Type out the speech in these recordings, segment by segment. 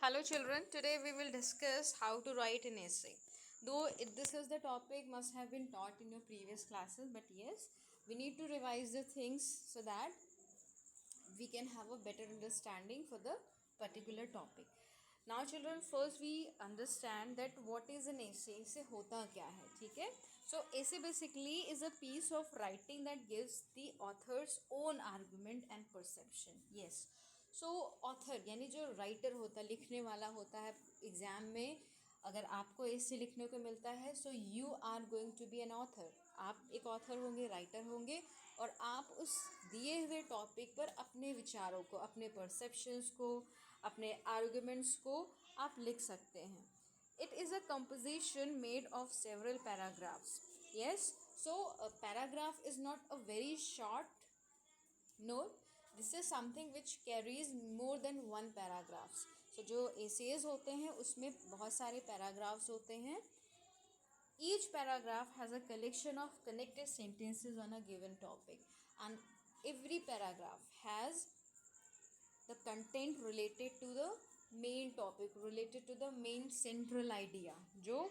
Hello children, today we will discuss how to write an essay. Though this is the topic must have been taught in your previous classes, but yes, we need to revise the things so that we can have a better understanding for the particular topic. Now children, first we understand that what is an essay. Essay होता क्या है, ठीक है? So essay basically is a piece of writing that gives the author's own argument and perception. Yes. So author यानी जो writer होता है, लिखने वाला होता है एग्ज़ाम में, अगर आपको ऐसे लिखने को मिलता है so you are going to be an author. आप एक ऑथर होंगे, राइटर होंगे, और आप उस दिए हुए टॉपिक पर अपने विचारों को, अपने परसेप्शंस को, अपने आर्गुमेंट्स को आप लिख सकते हैं. It is a composition made of several paragraphs. Yes, so paragraph is not a very short note. This is something which carries more than one paragraphs. So जो एसेज होते हैं उसमें बहुत सारे पैराग्राफ्स होते हैं. Each paragraph has a collection of connected sentences on a given topic, and every paragraph has the content related to the main topic, related to the main central idea. जो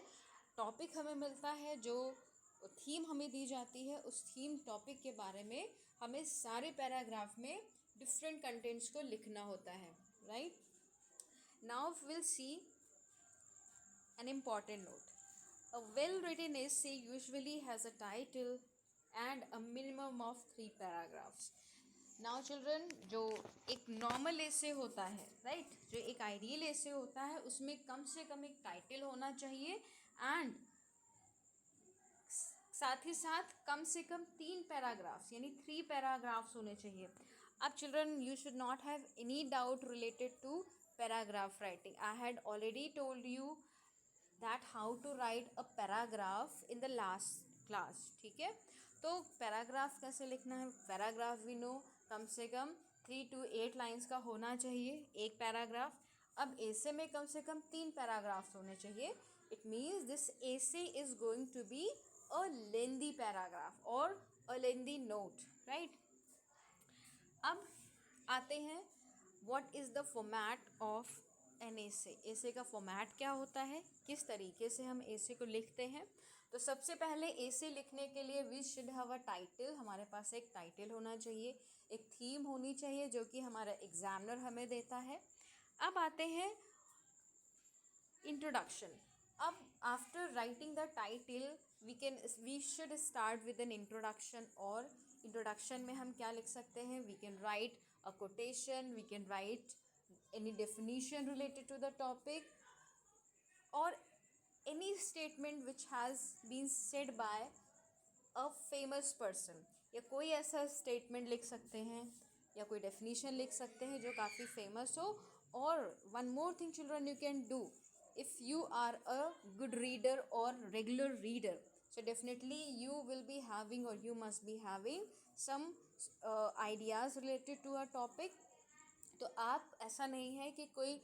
topic हमें मिलता है, जो theme हमें दी जाती है, उस theme topic के बारे में हमें सारे पैराग्राफ में डिफरेंट कंटेंट्स को लिखना होता है. Right now will see an important note. A well written essay usually has a title and a minimum of 3 paragraphs. Now children, जो एक नॉर्मल ऐसे होता है, राइट, जो एक आइडियल ऐसे होता है, उसमें कम से कम एक टाइटल होना चाहिए एंड साथ ही साथ कम से कम 3 पैराग्राफ्स यानी 3 पैराग्राफ्स होने चाहिए. अब children, you should not have any doubt related to paragraph writing. I had already told you that how to write a paragraph in the last class. ठीक है, तो पैराग्राफ कैसे लिखना है. पैराग्राफ वी नो कम से कम 3 to 8 लाइन्स का होना चाहिए एक पैराग्राफ. अब ऐसे में कम से कम 3 पैराग्राफ्स होने चाहिए. It means this essay is going to be a lengthy paragraph और अ लेंदी नोट. राइट, अब आते हैं what is the format of an essay. essay का फॉर्मेट क्या होता है, किस तरीके से हम essay को लिखते हैं. तो सबसे पहले essay लिखने के लिए we should have a title. हमारे पास एक टाइटल होना चाहिए, एक थीम होनी चाहिए जो कि हमारा एग्जामिनर हमें देता है. अब आते हैं इंट्रोडक्शन. अब after writing the title we should start with an introduction. और इंट्रोडक्शन में हम क्या लिख सकते हैं. We can write a quotation, we can write any definition related to the topic, or any statement which has been said by a famous person. या कोई ऐसा स्टेटमेंट लिख सकते हैं या कोई डेफिनेशन लिख सकते हैं जो काफ़ी फेमस हो. और one more thing children, you can do if you are a good reader or regular reader, so definitely you will be having or you must be having some ideas related to a topic. तो आप ऐसा नहीं है कि कोई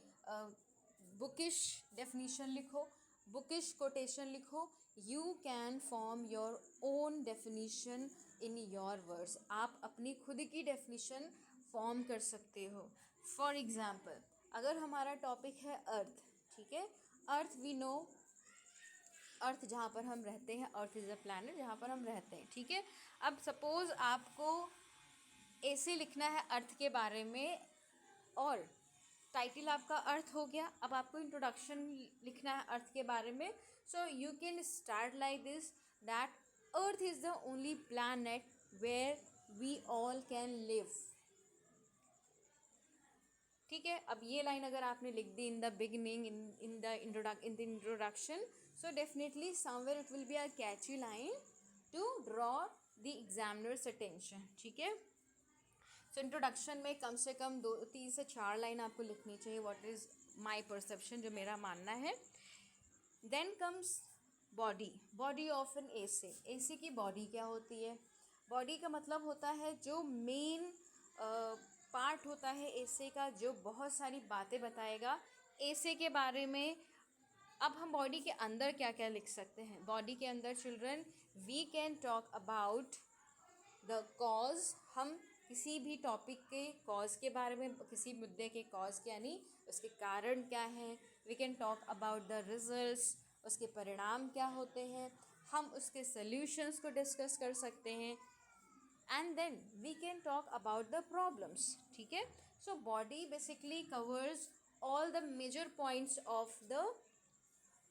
bookish definition लिखो, bookish quotation लिखो. You can form your own definition in your words. आप अपनी खुद की डेफिनीशन फॉर्म कर सकते हो. फॉर एग्ज़ाम्पल, अगर हमारा टॉपिक है अर्थ, ठीक है, अर्थ वी नो, अर्थ जहाँ पर हम रहते हैं, अर्थ इज़ अ प्लैनेट जहाँ पर हम रहते हैं. ठीक है, अब सपोज़ आपको ऐसे लिखना है अर्थ के बारे में और टाइटल आपका अर्थ हो गया. अब आपको इंट्रोडक्शन लिखना है अर्थ के बारे में. So you can start like this, that earth is the only planet where we all can live. ठीक है, अब ये लाइन अगर आपने लिख दी in the beginning, in the introduction, so definitely somewhere it will be a catchy line to draw the examiner's attention. ठीक है, सो इंट्रोडक्शन में कम से कम 3 से 4 लाइन आपको लिखनी चाहिए. व्हाट इज़ माय परसेप्शन, जो मेरा मानना है. Then comes body. Body of an essay. essay की बॉडी क्या होती है. बॉडी का मतलब होता है जो मेन पार्ट होता है essay का, जो बहुत सारी बातें बताएगा essay के बारे में. अब हम बॉडी के अंदर क्या क्या लिख सकते हैं. बॉडी के अंदर children we can talk about the cause. हम किसी भी टॉपिक के कॉज के बारे में, किसी मुद्दे के कॉज यानी उसके कारण क्या है, we can talk about the results, उसके परिणाम क्या होते हैं, हम उसके सॉल्यूशंस को डिस्कस कर सकते हैं, and then we can talk about the problems. ठीक है, so body basically covers all the major points of the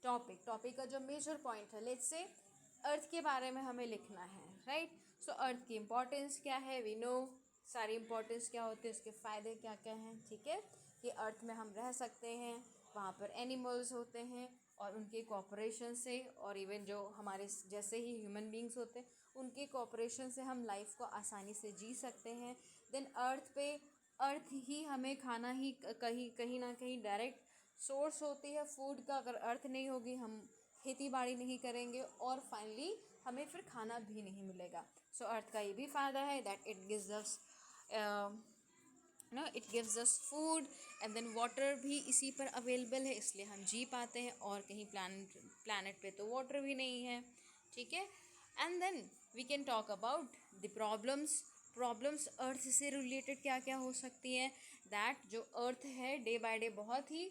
topic का जो मेजर पॉइंट है, लेट्स से अर्थ के बारे में हमें लिखना है, राइट. सो अर्थ की इम्पोर्टेंस क्या है, वी नो सारी इम्पोर्टेंस क्या होते हैं, उसके फ़ायदे क्या क्या हैं. ठीक है, कि अर्थ में हम रह सकते हैं, वहाँ पर एनिमल्स होते हैं और उनके कोऑपरेशन से, और इवन जो हमारे जैसे ही ह्यूमन बींग्स होते हैं उनके कोऑपरेशन से हम लाइफ को आसानी से जी सकते हैं. देन अर्थ ही हमें खाना ही कहीं ना कहीं डायरेक्ट सोर्स होती है फूड का. अगर अर्थ नहीं होगी हम खेती बाड़ी नहीं करेंगे और फाइनली हमें फिर खाना भी नहीं मिलेगा. सो अर्थ का ये भी फ़ायदा है that it gives us it gives us food, and then water भी इसी पर अवेलेबल है इसलिए हम जी पाते हैं, और कहीं प्लानट पे तो वाटर भी नहीं है. ठीक है, and then we can talk about the problems earth से रिलेटेड क्या क्या हो सकती हैं. दैट जो अर्थ है डे बाय डे बहुत ही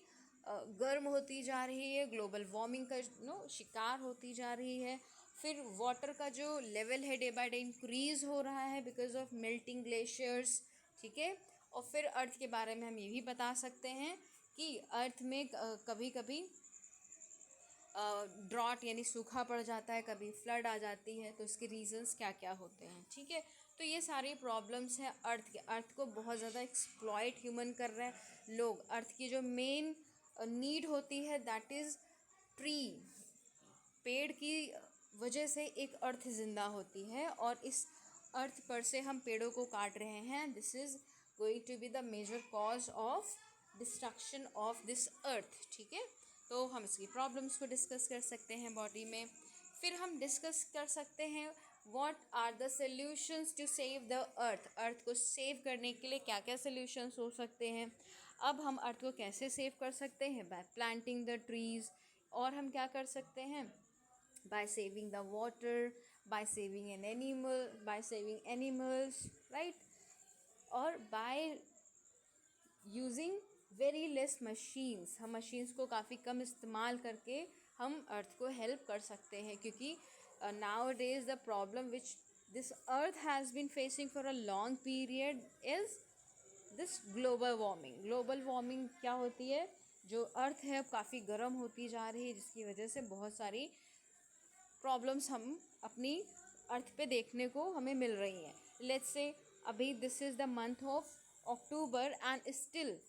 गर्म होती जा रही है, ग्लोबल वार्मिंग का शिकार होती जा रही है. फिर वाटर का जो लेवल है डे बाय डे इंक्रीज़ हो रहा है बिकॉज ऑफ मेल्टिंग ग्लेशियर्स. ठीक है, और फिर अर्थ के बारे में हम ये भी बता सकते हैं कि अर्थ में कभी कभी ड्रॉट यानी सूखा पड़ जाता है, कभी फ्लड आ जाती है, तो इसके रीजंस क्या क्या होते हैं. ठीक है, तो ये सारी प्रॉब्लम्स हैं अर्थ के. अर्थ को बहुत ज़्यादा एक्सप्लॉइट ह्यूमन कर रहे हैं लोग. अर्थ की जो मेन नीड होती है दैट इज़ ट्री. पेड़ की वजह से एक अर्थ ज़िंदा होती है, और इस अर्थ पर से हम पेड़ों को काट रहे हैं. This is going to be the major cause of destruction of this earth. ठीक है, तो हम इसकी प्रॉब्लम्स को डिस्कस कर सकते हैं बॉडी में. फिर हम डिस्कस कर सकते हैं what are the solutions to save the earth. Earth को सेव करने के लिए क्या क्या सॉल्यूशंस हो सकते हैं. अब हम अर्थ को कैसे सेव कर सकते हैं, बाय प्लांटिंग द ट्रीज़. और हम क्या कर सकते हैं, by saving the water, by saving animals, right, और by using very less machines. हम machines को काफ़ी कम इस्तेमाल करके हम अर्थ को हेल्प कर सकते हैं, क्योंकि nowadays the problem which this earth has been facing for a long period is this global warming क्या होती है, जो अर्थ है अब काफ़ी गर्म होती जा रही है, जिसकी वजह से बहुत सारी प्रॉब्लम्स हम अपनी अर्थ पे देखने को हमें मिल रही हैं. लेट्स से अभी this is the month of October and still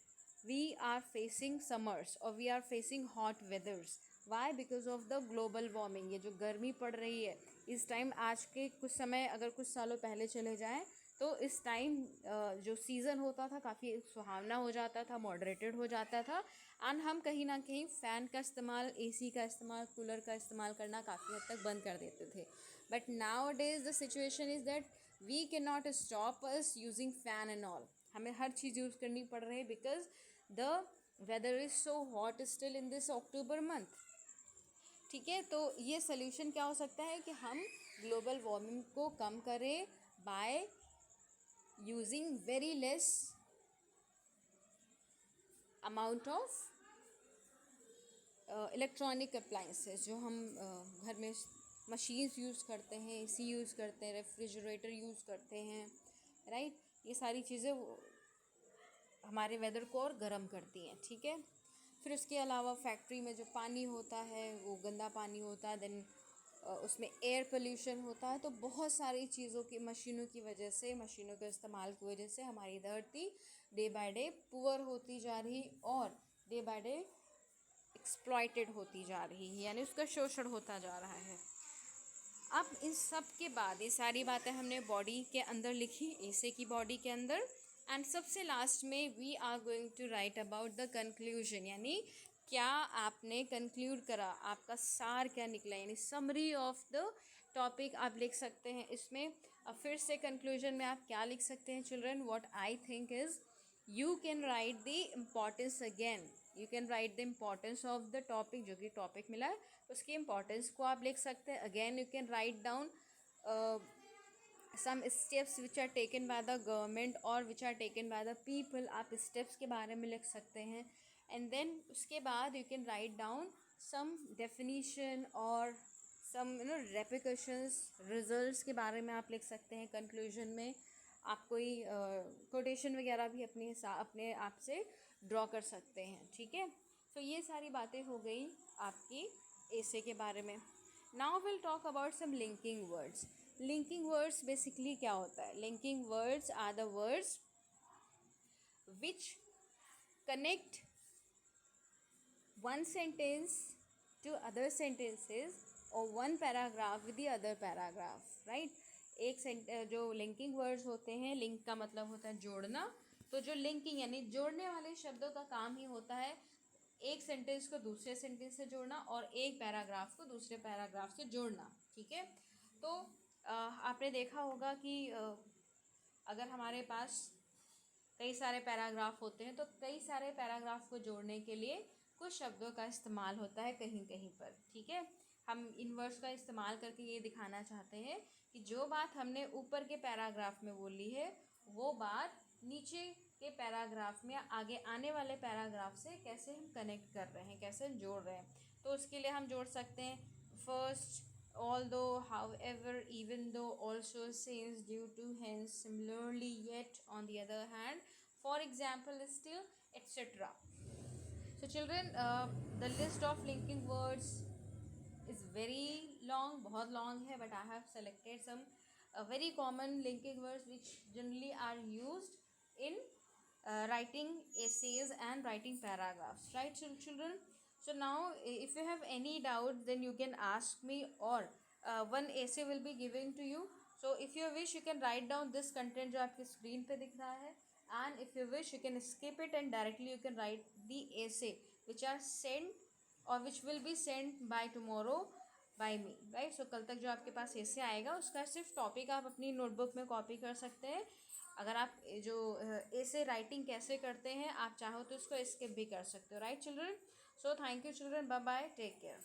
we are facing summers और we are facing hot weathers. Why? Because of the global warming. ये जो गर्मी पड़ रही है इस टाइम, आज के कुछ समय अगर कुछ सालों पहले चले जाएं तो इस टाइम जो सीज़न होता था काफ़ी सुहावना हो जाता था, मॉडरेटेड हो जाता था, एंड हम कहीं ना कहीं फ़ैन का इस्तेमाल, एसी का इस्तेमाल, कूलर का इस्तेमाल करना काफ़ी हद तक बंद कर देते थे. But nowadays the situation is that we can not stop us using fan and all. हमें हर चीज़ यूज़ करनी पड़ रही है because the weather is so hot still in this October month. ठीक है, तो ये सोल्यूशन क्या हो सकता है कि हम ग्लोबल वार्मिंग को कम करें by using very less amount of electronic appliances. जो हम घर में मशीन्स यूज़ करते हैं, एसी यूज़ करते हैं, रेफ्रिजरेटर यूज़ करते हैं, राइट. ये सारी चीज़ें हमारे वेदर को और गर्म करती हैं. ठीक है, फिर उसके अलावा फैक्ट्री में जो पानी होता है वो गंदा पानी होता है, देन उसमें एयर पोल्यूशन होता है. तो बहुत सारी चीज़ों की, मशीनों की वजह से, मशीनों के इस्तेमाल की वजह से हमारी धरती डे बाय डे पुअर होती जा रही और डे बाय डे एक्सप्लॉइटेड होती जा रही है, यानी उसका शोषण होता जा रहा है. अब इन सब के बाद ये सारी बातें हमने बॉडी के अंदर लिखी, ऐसे की बॉडी के अंदर, एंड सबसे लास्ट में we are going to write about the conclusion. यानी क्या आपने कंक्लूड करा, आपका सार क्या निकला, यानी समरी ऑफ द टॉपिक आप लिख सकते हैं इसमें. अब फिर से कंक्लूजन में आप क्या लिख सकते हैं children, what I think is you can right the importance again. You can right the importance of the topic, जो कि टॉपिक मिला है उसकी इम्पॉर्टेंस को आप लिख सकते हैं. Again you can write down some steps which are taken by the government और which are taken by the people, आप स्टेप्स के बारे में लिख सकते हैं. एंड देन उसके बाद you can write down some definition और सम रेपिकशंस, रिजल्ट्स के बारे में आप लिख सकते हैं. कंक्लूजन में आप कोई कोटेशन वगैरह भी अपने आप से ड्रॉ कर सकते हैं. ठीक है, तो ये सारी बातें हो गई आपकी एसे के बारे में. Now will talk about some linking words. Linking words basically क्या होता है? Linking words are the words which connect one sentence to other sentences or one paragraph with the other paragraph, right? जो लिंकिंग वर्ड्स होते हैं, link का मतलब होता है जोड़ना. तो जो लिंकिंग यानी जोड़ने वाले शब्दों का काम ही होता है एक सेंटेंस को दूसरे सेंटेंस से जोड़ना और एक पैराग्राफ को दूसरे पैराग्राफ से जोड़ना. ठीक है, तो आपने देखा होगा कि अगर हमारे पास कई सारे पैराग्राफ होते हैं तो कई सारे पैराग्राफ को जोड़ने के लिए कुछ शब्दों का इस्तेमाल होता है कहीं कहीं पर. ठीक है, हम इन वर्ड्स का इस्तेमाल करके ये दिखाना चाहते हैं कि जो बात हमने ऊपर के पैराग्राफ में बोली है वो बात नीचे के पैराग्राफ में आगे आने वाले पैराग्राफ से कैसे हम कनेक्ट कर रहे हैं, कैसे जोड़ रहे हैं. तो उसके लिए हम जोड़ सकते हैं first, although, however, even though, also, since, due to, hence, similarly, yet, on the other hand, for example, still, etc. So children, the list of linking words is very long, बहुत long है, but I have selected some very common linking words which generally are used in writing essays and writing paragraphs, right children? So now if you have any doubt then you can ask me, or one essay will be given to you. So if you wish you can write down this content जो आपकी screen पे दिख रहा है, and if you wish you can skip it and directly you can write the essay which are sent or which will be sent by tomorrow by me, right? So कल तक जो आपके पास ऐसे आएगा उसका सिर्फ टॉपिक आप अपनी नोटबुक में कॉपी कर सकते हैं. अगर आप जो ऐसे राइटिंग कैसे करते हैं आप चाहो तो इसको स्किप भी कर सकते हो, right children? So thank you children, bye bye, take care.